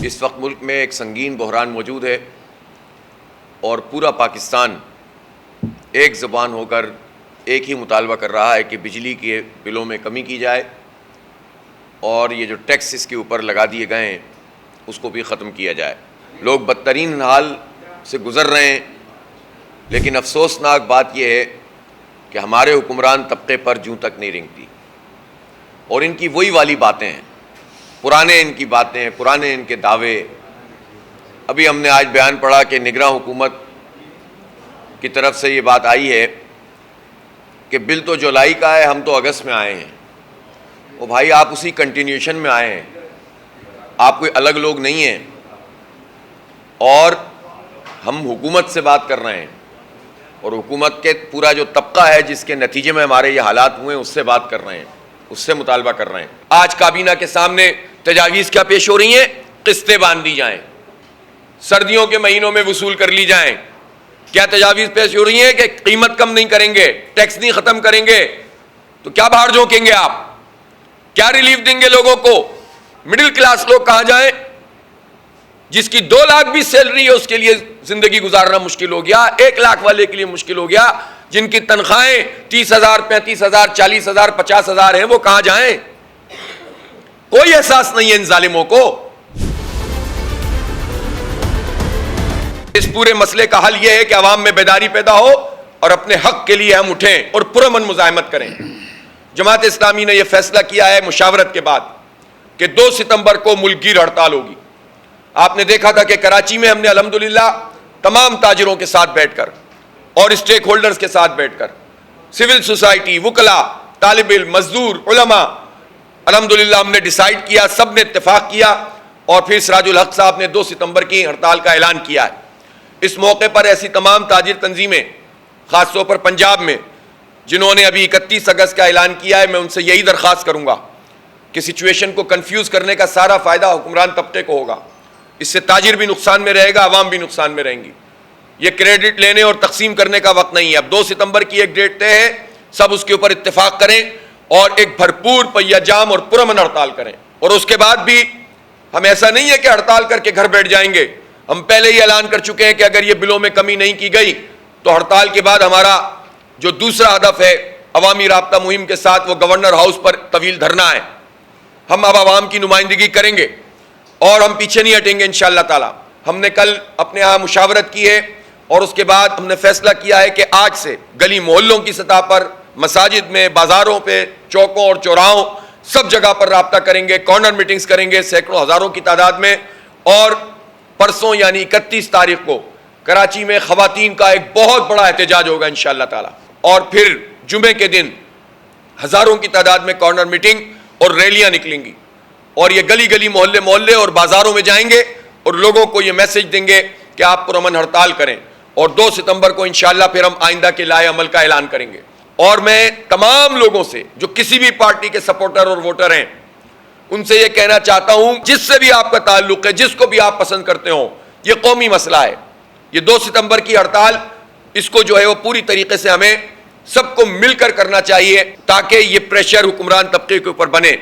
اس وقت ملک میں ایک سنگین بحران موجود ہے اور پورا پاکستان ایک زبان ہو کر ایک ہی مطالبہ کر رہا ہے کہ بجلی کے بلوں میں کمی کی جائے اور یہ جو ٹیکس اس کے اوپر لگا دیے گئے ہیں اس کو بھی ختم کیا جائے۔ لوگ بدترین حال سے گزر رہے ہیں، لیکن افسوسناک بات یہ ہے کہ ہمارے حکمران طبقے پر جوں تک نہیں رنگتی، اور ان کی وہی والی باتیں ہیں، پرانے ان کی باتیں ہیں، پرانے ان کے دعوے۔ ابھی ہم نے آج بیان پڑھا کہ نگراں حکومت کی طرف سے یہ بات آئی ہے کہ بل تو جولائی کا ہے، ہم تو اگست میں آئے ہیں۔ وہ بھائی آپ اسی کنٹینیوشن میں آئے ہیں، آپ کوئی الگ لوگ نہیں ہیں، اور ہم حکومت سے بات کر رہے ہیں، اور حکومت کے پورا جو طبقہ ہے جس کے نتیجے میں ہمارے یہ حالات ہوئے ہیں اس سے بات کر رہے ہیں، اس سے مطالبہ کر رہے ہیں۔ آج کابینہ کے سامنے تجاویز کیا پیش ہو رہی ہیں؟ قسطیں باندھ دی جائیں، سردیوں کے مہینوں میں وصول کر لی جائیں۔ کیا تجاویز پیش ہو رہی ہیں کہ قیمت کم نہیں کریں گے، ٹیکس نہیں ختم کریں گے؟ تو کیا باہر جھونکیں گے آپ؟ کیا ریلیف دیں گے لوگوں کو؟ مڈل کلاس لوگ کہاں جائیں؟ جس کی 2 لاکھ بھی سیلری ہے اس کے لیے زندگی گزارنا مشکل ہو گیا، 1 لاکھ والے کے لیے مشکل ہو گیا، جن کی تنخواہیں 30,000 35,000 40,000 50,000 ہیں، وہ کہاں جائیں؟ کوئی احساس نہیں ہے ان ظالموں کو۔ اس پورے مسئلے کا حل یہ ہے کہ عوام میں بیداری پیدا ہو اور اپنے حق کے لیے ہم اٹھیں اور پرامن مزاحمت کریں۔ جماعت اسلامی نے یہ فیصلہ کیا ہے مشاورت کے بعد کہ 2 ستمبر کو ملک گیر ہڑتال ہوگی۔ آپ نے دیکھا تھا کہ کراچی میں ہم نے الحمدللہ تمام تاجروں کے ساتھ بیٹھ کر اور اسٹیک ہولڈرز کے ساتھ بیٹھ کر، سول سوسائٹی، وکلاء، طالب علم، مزدور، علماء، الحمدللہ ہم نے ڈیسائیڈ کیا، سب نے اتفاق کیا، اور پھر سراج الحق صاحب نے 2 ستمبر کی ہڑتال کا اعلان کیا ہے۔ اس موقع پر ایسی تمام تاجر تنظیمیں، خاص طور پر پنجاب میں، جنہوں نے ابھی 31 اگست کا اعلان کیا ہے، میں ان سے یہی درخواست کروں گا کہ سچویشن کو کنفیوز کرنے کا سارا فائدہ حکمران طبقے کو ہوگا۔ اس سے تاجر بھی نقصان میں رہے گا، عوام بھی نقصان میں رہیں گی۔ یہ کریڈٹ لینے اور تقسیم کرنے کا وقت نہیں ہے۔ اب 2 ستمبر کی ایک ڈیٹ طے ہے، سب اس کے اوپر اتفاق کریں اور ایک بھرپور پہیہ جام اور پرامن ہڑتال کریں۔ اور اس کے بعد بھی ہم ایسا نہیں ہے کہ ہڑتال کر کے گھر بیٹھ جائیں گے، ہم پہلے ہی اعلان کر چکے ہیں کہ اگر یہ بلوں میں کمی نہیں کی گئی تو ہڑتال کے بعد ہمارا جو دوسرا ہدف ہے عوامی رابطہ مہم کے ساتھ، وہ گورنر ہاؤس پر طویل دھرنا ہے۔ ہم اب عوام کی نمائندگی کریں گے اور ہم پیچھے نہیں ہٹیں گے انشاءاللہ تعالی۔ ہم نے کل اپنے یہاں مشاورت کی ہے اور اس کے بعد ہم نے فیصلہ کیا ہے کہ آج سے گلی محلوں کی سطح پر، مساجد میں، بازاروں پہ، چوکوں اور چوراہوں، سب جگہ پر رابطہ کریں گے، کارنر میٹنگز کریں گے سینکڑوں ہزاروں کی تعداد میں۔ اور پرسوں یعنی 31 تاریخ کو کراچی میں خواتین کا ایک بہت بڑا احتجاج ہوگا انشاءاللہ تعالی، اور پھر جمعے کے دن ہزاروں کی تعداد میں کارنر میٹنگ اور ریلیاں نکلیں گی، اور یہ گلی گلی محلے محلے اور بازاروں میں جائیں گے اور لوگوں کو یہ میسج دیں گے کہ آپ پرامن ہڑتال کریں، اور 2 ستمبر کو انشاءاللہ پھر ہم آئندہ کے لائحہ عمل کا اعلان کریں گے۔ اور میں تمام لوگوں سے جو کسی بھی پارٹی کے سپورٹر اور ووٹر ہیں، ان سے یہ کہنا چاہتا ہوں، جس سے بھی آپ کا تعلق ہے، جس کو بھی آپ پسند کرتے ہوں، یہ قومی مسئلہ ہے۔ یہ 2 ستمبر کی ہڑتال، اس کو جو ہے وہ پوری طریقے سے ہمیں سب کو مل کر کرنا چاہیے تاکہ یہ پریشر حکمران طبقے کے اوپر بنے۔